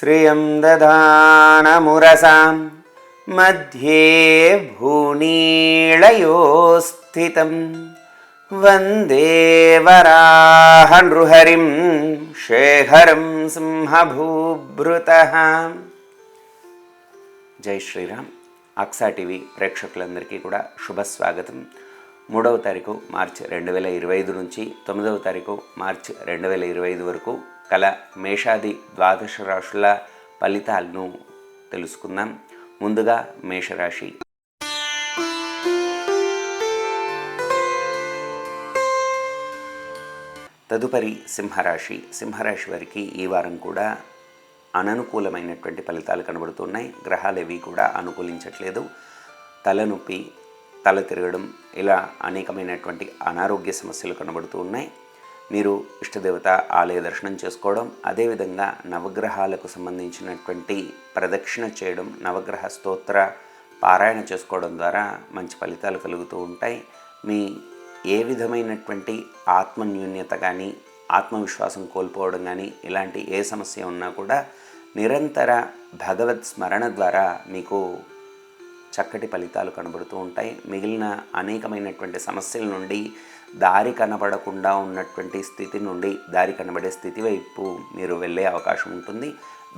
శ్రియం దదానమురసాం మధ్యే భూనీళయోస్థితం వందే వరాహనృహరిం శేఖరం సింహభూభృతః. జై శ్రీరామ్. అక్సా టీవీ ప్రేక్షకులందరికీ కూడా శుభస్వాగతం. 3వ తారీఖు మార్చి 2025 నుంచి 9వ తారీఖు మార్చి 2025 వరకు కల మేషాది ద్వాదశ రాశుల ఫలితాలను తెలుసుకుందాం. ముందుగా మేషరాశి. తదుపరి సింహరాశి. సింహరాశి వారికి ఈ వారం కూడా అననుకూలమైనటువంటి ఫలితాలు కనబడుతున్నాయి. గ్రహాలు కూడా అనుకూలించట్లేదు. తలనొప్పి, తల తిరగడం, ఇలా అనేకమైనటువంటి అనారోగ్య సమస్యలు కనబడుతూ ఉన్నాయి. మీరు ఇష్టదేవత ఆలయ దర్శనం చేసుకోవడం, అదేవిధంగా నవగ్రహాలకు సంబంధించినటువంటి ప్రదక్షిణ చేయడం, నవగ్రహ స్తోత్ర పారాయణ చేసుకోవడం ద్వారా మంచి ఫలితాలు కలుగుతూ ఉంటాయి. మీ ఏ విధమైనటువంటి ఆత్మన్యూన్యత కానీ, ఆత్మవిశ్వాసం కోల్పోవడం కానీ, ఇలాంటి ఏ సమస్య ఉన్నా కూడా నిరంతర భగవత్ స్మరణ ద్వారా మీకు చక్కటి ఫలితాలు కనబడుతూ ఉంటాయి. మిగిలిన అనేకమైనటువంటి సమస్యల నుండి దారి కనబడకుండా ఉన్నటువంటి స్థితి నుండి దారి కనబడే స్థితి వైపు మీరు వెళ్ళే అవకాశం ఉంటుంది.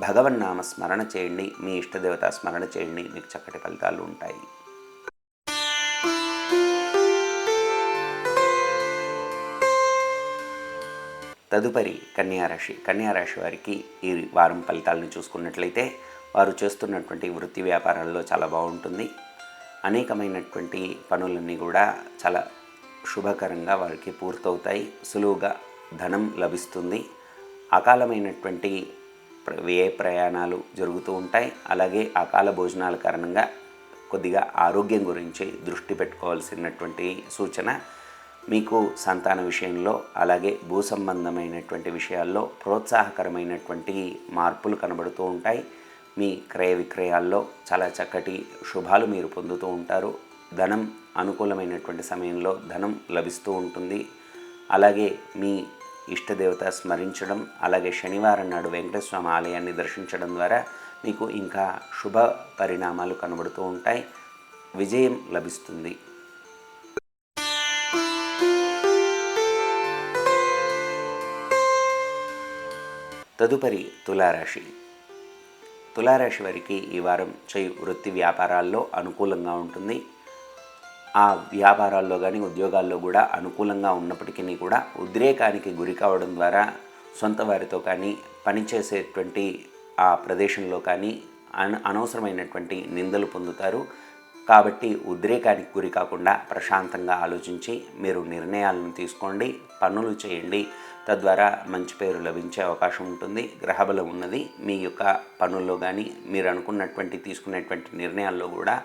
భగవన్నామ స్మరణ చేయండి, మీ ఇష్టదేవత స్మరణ చేయండి, మీకు చక్కటి ఫలితాలు ఉంటాయి. తదుపరి కన్యారాశి. కన్యారాశి వారికి ఈ వారం ఫలితాలను చూసుకున్నట్లయితే వారు చేస్తున్నటువంటి వృత్తి వ్యాపారాల్లో చాలా బాగుంటుంది. అనేకమైనటువంటి పనులన్నీ కూడా చాలా శుభకరంగా వారికి పూర్తవుతాయి. సులువుగా ధనం లభిస్తుంది. అకాలమైనటువంటి వ్యయ ప్రయాణాలు జరుగుతూ ఉంటాయి. అలాగే అకాల భోజనాల కారణంగా కొద్దిగా ఆరోగ్యం గురించి దృష్టి పెట్టుకోవాల్సినటువంటి సూచన. మీకు సంతాన విషయంలో, అలాగే భూ సంబంధమైనటువంటి విషయాల్లో ప్రోత్సాహకరమైనటువంటి మార్పులు కనబడుతూ ఉంటాయి. మీ క్రయ విక్రయాల్లో చాలా చక్కటి శుభాలు మీరు పొందుతూ ఉంటారు. ధనం అనుకూలమైనటువంటి సమయంలో ధనం లభిస్తూ ఉంటుంది. అలాగే మీ ఇష్టదేవత స్మరించడం, అలాగే శనివారం నాడు వెంకటేశ్వర స్వామి ఆలయాన్ని దర్శించడం ద్వారా మీకు ఇంకా శుభ పరిణామాలు కనబడుతూ ఉంటాయి. విజయం లభిస్తుంది. తదుపరి తులారాశి. తులారాశి వారికి ఈ వారం చేయు వృత్తి వ్యాపారాల్లో అనుకూలంగా ఉంటుంది. ఆ వ్యాపారాల్లో కానీ ఉద్యోగాల్లో కూడా అనుకూలంగా ఉన్నప్పటికీ కూడా ఉద్రేకానికి గురి కావడం ద్వారా సొంత వారితో కానీ, పనిచేసేటువంటి ఆ ప్రదేశంలో కానీ అనవసరమైనటువంటి నిందలు పొందుతారు. కాబట్టి ఉద్రేకానికి గురి కాకుండా ప్రశాంతంగా ఆలోచించి మీరు నిర్ణయాలను తీసుకోండి, పనులు చేయండి. తద్వారా మంచి పేరు లభించే అవకాశం ఉంటుంది. గ్రహబలం ఉన్నది. మీ యొక్క పనుల్లో కానీ, మీరు అనుకున్నటువంటి తీసుకునేటువంటి నిర్ణయాల్లో కూడా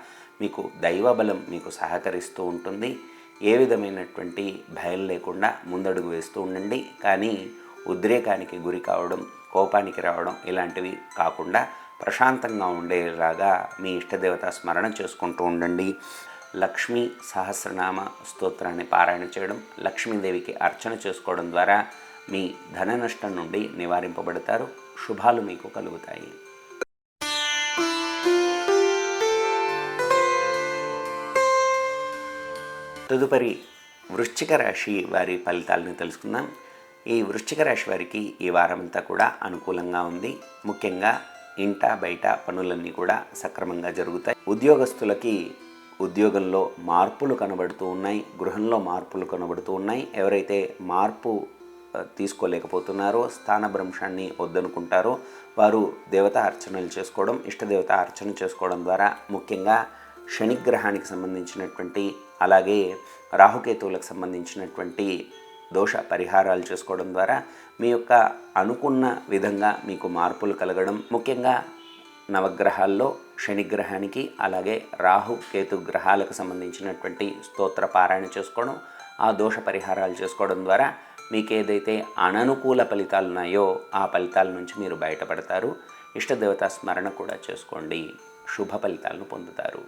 మీకు దైవబలం మీకు సహకరిస్తూ ఉంటుంది. ఏ విధమైనటువంటి భయం లేకుండా ముందడుగు వేస్తూ ఉండండి. కానీ ఉద్రేకానికి గురి కావడం, కోపానికి రావడం ఇలాంటివి కాకుండా ప్రశాంతంగా ఉండేలాగా మీ ఇష్టదేవత స్మరణ చేసుకుంటూ ఉండండి. లక్ష్మీ సహస్రనామ స్తోత్రాన్ని పారాయణ చేయడం, లక్ష్మీదేవికి అర్చన చేసుకోవడం ద్వారా మీ ధన నష్టం నుండి నివారింపబడతారు. శుభాలు మీకు కలుగుతాయి. తదుపరి వృశ్చిక రాశి వారి ఫలితాలను తెలుసుకుందాం. ఈ వృశ్చిక రాశి వారికి ఈ వారమంతా కూడా అనుకూలంగా ఉంది. ముఖ్యంగా ఇంట బయట పనులన్నీ కూడా సక్రమంగా జరుగుతాయి. ఉద్యోగస్తులకి ఉద్యోగంలో మార్పులు కనబడుతూ ఉన్నాయి. గృహంలో మార్పులు కనబడుతూ ఉన్నాయి. ఎవరైతే మార్పు తీసుకోలేకపోతున్నారో, స్థానభ్రంశాన్ని వద్దనుకుంటారో వారు దేవతా అర్చనలు చేసుకోవడం, ఇష్టదేవత అర్చన చేసుకోవడం ద్వారా ముఖ్యంగా శనిగ్రహానికి సంబంధించినటువంటి, అలాగే రాహుకేతువులకు సంబంధించినటువంటి దోష పరిహారాలు చేసుకోవడం ద్వారా మీ యొక్క అనుకున్న విధంగా మీకు మార్పులు కలగడం. ముఖ్యంగా నవగ్రహాల్లో శనిగ్రహానికి, అలాగే రాహు కేతు గ్రహాలకు సంబంధించినటువంటి స్తోత్ర పారాయణ చేసుకోవడం, ఆ దోష పరిహారాలు చేసుకోవడం ద్వారా మీకు ఏదైతే అననుకూల ఫలితాలు ఉన్నాయో ఆ ఫలితాల నుంచి మీరు బయటపడతారు. ఇష్టదేవత స్మరణ కూడా చేసుకోండి. శుభ ఫలితాలను పొందుతారు.